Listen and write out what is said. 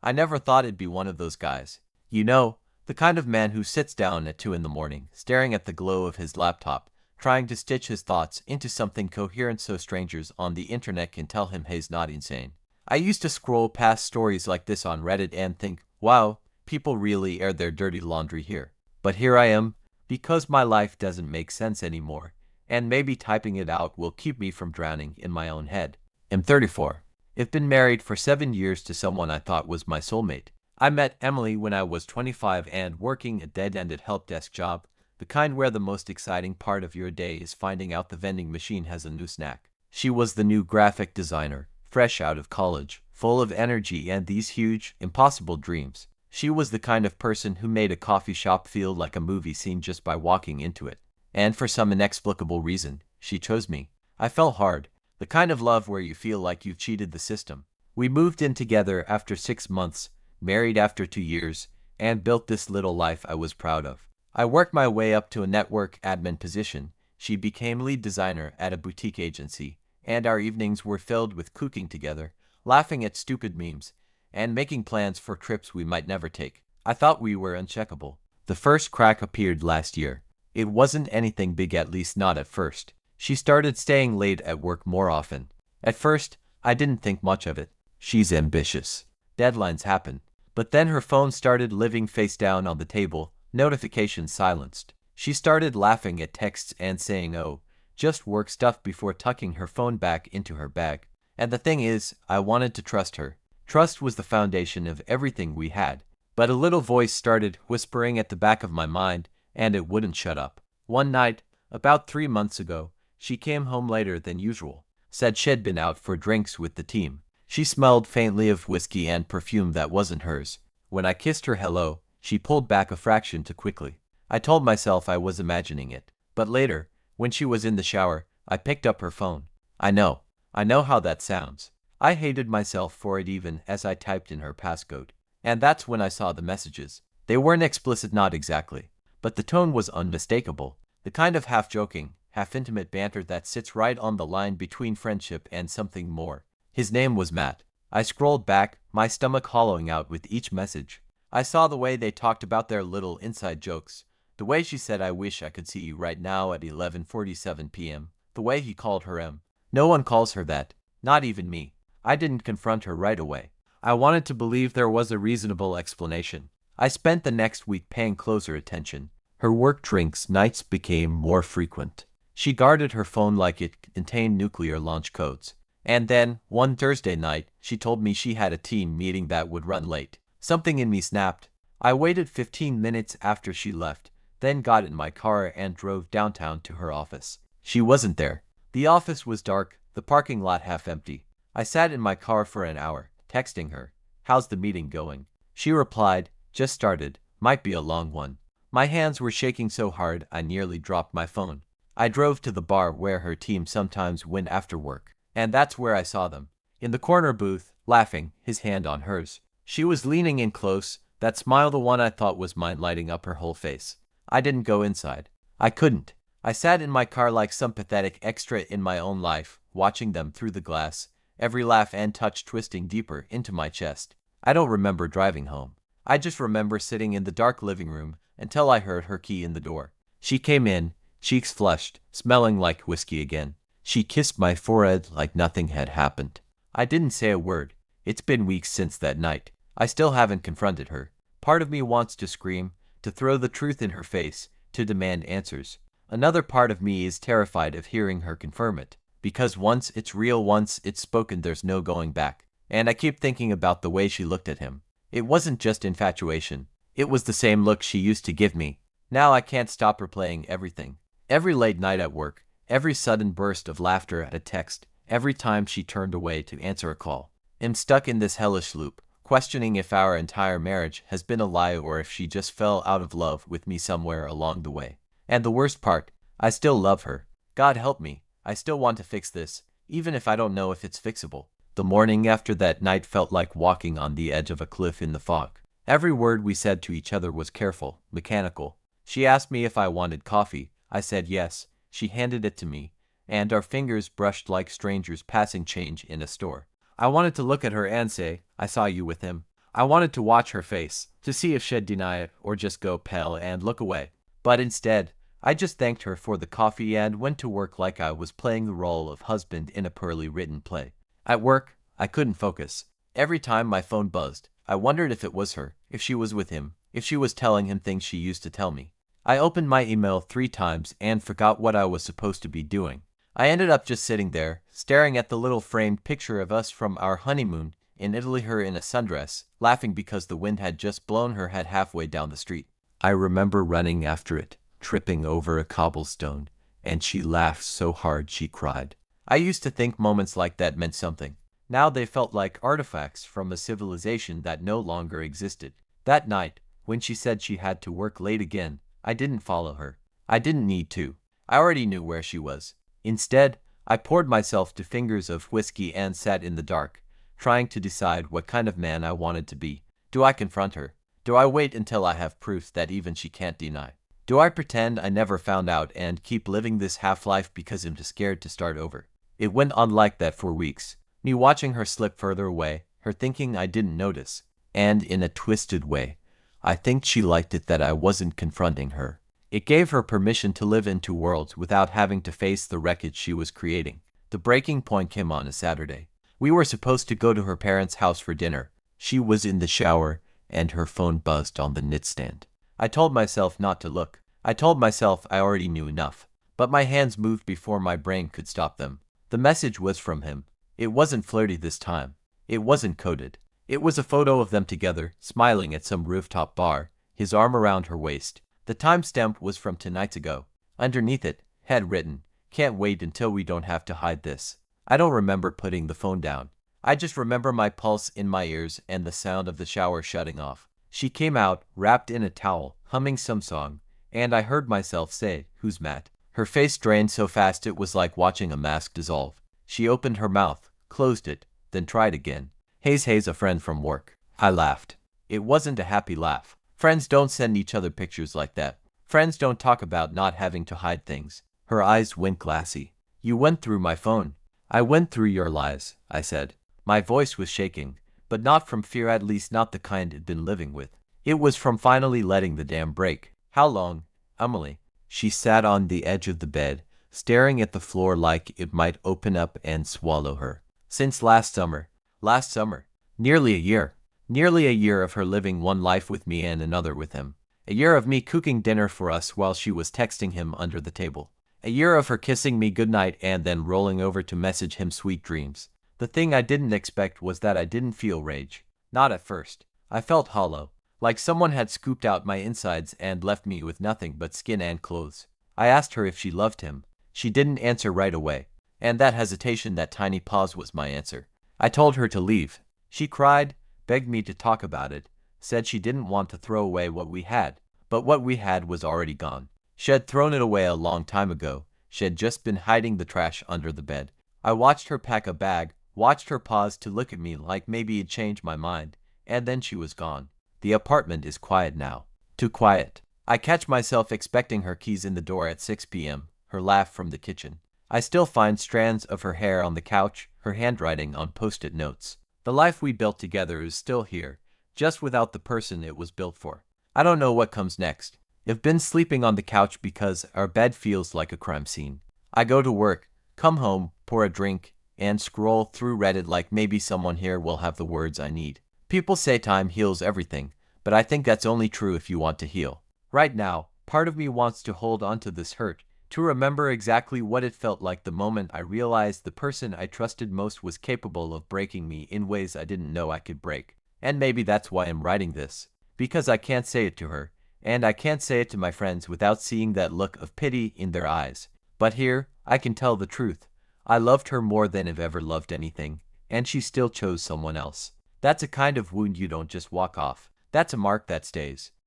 I never thought it'd be one of those guys. You know, the kind of man who sits down at 2 in the morning, staring at the glow of his laptop, trying to stitch his thoughts into something coherent so strangers on the internet can tell him he's not insane. I used to scroll past stories like this on Reddit and think, wow, people really air their dirty laundry here. But here I am, because my life doesn't make sense anymore, and maybe typing it out will keep me from drowning in my own head. I'm 34. I've been married for 7 years to someone I thought was my soulmate. I met Emily when I was 25 and working a dead-ended help desk job, the kind where the most exciting part of your day is finding out the vending machine has a new snack. She was the new graphic designer, fresh out of college, full of energy and these huge, impossible dreams. She was the kind of person who made a coffee shop feel like a movie scene just by walking into it. And for some inexplicable reason, she chose me. I fell hard, the kind of love where you feel like you've cheated the system. We moved in together after 6 months, married after 2 years, and built this little life I was proud of. I worked my way up to a network admin position. She became lead designer at a boutique agency, and our evenings were filled with cooking together, laughing at stupid memes, and making plans for trips we might never take. I thought we were uncheckable. The first crack appeared last year. It wasn't anything big, at least not at first. She started staying late at work more often. At first, I didn't think much of it. She's ambitious. Deadlines happen. But then her phone started living face down on the table, notifications silenced. She started laughing at texts and saying, oh, just work stuff before tucking her phone back into her bag. And the thing is, I wanted to trust her. Trust was the foundation of everything we had. But a little voice started whispering at the back of my mind, and it wouldn't shut up. One night, about 3 months ago, she came home later than usual, said she'd been out for drinks with the team. She smelled faintly of whiskey and perfume that wasn't hers. When I kissed her hello, she pulled back a fraction too quickly. I told myself I was imagining it. But later, when she was in the shower, I picked up her phone. I know how that sounds. I hated myself for it even as I typed in her passcode. And that's when I saw the messages. They weren't explicit, not exactly. But the tone was unmistakable. The kind of half-joking, half-intimate banter that sits right on the line between friendship and something more. His name was Matt. I scrolled back, my stomach hollowing out with each message. I saw the way they talked about their little inside jokes. The way she said, I wish I could see you right now at 11:47 p.m. The way he called her M. No one calls her that. Not even me. I didn't confront her right away. I wanted to believe there was a reasonable explanation. I spent the next week paying closer attention. Her work drinks nights became more frequent. She guarded her phone like it contained nuclear launch codes. And then, one Thursday night, she told me she had a team meeting that would run late. Something in me snapped. I waited 15 minutes after she left, then got in my car and drove downtown to her office. She wasn't there. The office was dark, the parking lot half empty. I sat in my car for an hour, texting her, "How's the meeting going?" She replied, "Just started, might be a long one." My hands were shaking so hard I nearly dropped my phone. I drove to the bar where her team sometimes went after work. And that's where I saw them. In the corner booth, laughing, his hand on hers. She was leaning in close, that smile, the one I thought was mine, lighting up her whole face. I didn't go inside. I couldn't. I sat in my car like some pathetic extra in my own life, watching them through the glass, every laugh and touch twisting deeper into my chest. I don't remember driving home. I just remember sitting in the dark living room until I heard her key in the door. She came in, cheeks flushed, smelling like whiskey again. She kissed my forehead like nothing had happened. I didn't say a word. It's been weeks since that night. I still haven't confronted her. Part of me wants to scream, to throw the truth in her face, to demand answers. Another part of me is terrified of hearing her confirm it. Because once it's real, once it's spoken, there's no going back. And I keep thinking about the way she looked at him. It wasn't just infatuation. It was the same look she used to give me. Now I can't stop replaying everything. Every late night at work. Every sudden burst of laughter at a text, every time she turned away to answer a call. I'm stuck in this hellish loop, questioning if our entire marriage has been a lie or if she just fell out of love with me somewhere along the way. And the worst part, I still love her. God help me, I still want to fix this, even if I don't know if it's fixable. The morning after that night felt like walking on the edge of a cliff in the fog. Every word we said to each other was careful, mechanical. She asked me if I wanted coffee. I said yes. She handed it to me, and our fingers brushed like strangers passing change in a store. I wanted to look at her and say, "I saw you with him." I wanted to watch her face, to see if she'd deny it or just go pale and look away. But instead, I just thanked her for the coffee and went to work like I was playing the role of husband in a poorly written play. At work, I couldn't focus. Every time my phone buzzed, I wondered if it was her, if she was with him, if she was telling him things she used to tell me. I opened my email 3 times and forgot what I was supposed to be doing. I ended up just sitting there, staring at the little framed picture of us from our honeymoon in Italy, her in a sundress, laughing because the wind had just blown her head halfway down the street. I remember running after it, tripping over a cobblestone, and she laughed so hard she cried. I used to think moments like that meant something. Now they felt like artifacts from a civilization that no longer existed. That night, when she said she had to work late again, I didn't follow her. I didn't need to. I already knew where she was. Instead, I poured myself to fingers of whiskey and sat in the dark, trying to decide what kind of man I wanted to be. Do I confront her? Do I wait until I have proof that even she can't deny? Do I pretend I never found out and keep living this half-life because I'm too scared to start over? It went on like that for weeks. Me watching her slip further away, her thinking I didn't notice. And in a twisted way, I think she liked it that I wasn't confronting her. It gave her permission to live in 2 worlds without having to face the wreckage she was creating. The breaking point came on a Saturday. We were supposed to go to her parents' house for dinner. She was in the shower, and her phone buzzed on the nightstand. I told myself not to look. I told myself I already knew enough. But my hands moved before my brain could stop them. The message was from him. It wasn't flirty this time. It wasn't coded. It was a photo of them together, smiling at some rooftop bar, his arm around her waist. The timestamp was from 2 nights ago. Underneath it, had written, "Can't wait until we don't have to hide this." I don't remember putting the phone down. I just remember my pulse in my ears and the sound of the shower shutting off. She came out, wrapped in a towel, humming some song, and I heard myself say, "Who's Matt?" Her face drained so fast it was like watching a mask dissolve. She opened her mouth, closed it, then tried again. "Hayes, a friend from work." I laughed. It wasn't a happy laugh. Friends don't send each other pictures like that. Friends don't talk about not having to hide things. Her eyes went glassy. "You went through my phone." "I went through your lies," I said. My voice was shaking, but not from fear, at least not the kind I'd been living with. It was from finally letting the dam break. "How long, Emily?" She sat on the edge of the bed, staring at the floor like it might open up and swallow her. "Since last summer." Last summer. Nearly a year. Nearly a year of her living one life with me and another with him. A year of me cooking dinner for us while she was texting him under the table. A year of her kissing me goodnight and then rolling over to message him sweet dreams. The thing I didn't expect was that I didn't feel rage. Not at first. I felt hollow, like someone had scooped out my insides and left me with nothing but skin and clothes. I asked her if she loved him. She didn't answer right away, and that hesitation, that tiny pause, was my answer. I told her to leave. She cried, begged me to talk about it, said she didn't want to throw away what we had, but what we had was already gone. She had thrown it away a long time ago. She had just been hiding the trash under the bed. I watched her pack a bag, watched her pause to look at me like maybe it'd change my mind, and then she was gone. The apartment is quiet now. Too quiet. I catch myself expecting her keys in the door at 6 p.m., her laugh from the kitchen. I still find strands of her hair on the couch, her handwriting on post-it notes. The life we built together is still here, just without the person it was built for. I don't know what comes next. I've been sleeping on the couch because our bed feels like a crime scene. I go to work, come home, pour a drink, and scroll through Reddit like maybe someone here will have the words I need. People say time heals everything, but I think that's only true if you want to heal. Right now, part of me wants to hold onto this hurt, to remember exactly what it felt like the moment I realized the person I trusted most was capable of breaking me in ways I didn't know I could break. And maybe that's why I'm writing this, because I can't say it to her, and I can't say it to my friends without seeing that look of pity in their eyes. But here, I can tell the truth. I loved her more than I've ever loved anything, and she still chose someone else. That's a kind of wound you don't just walk off. That's a mark that stays.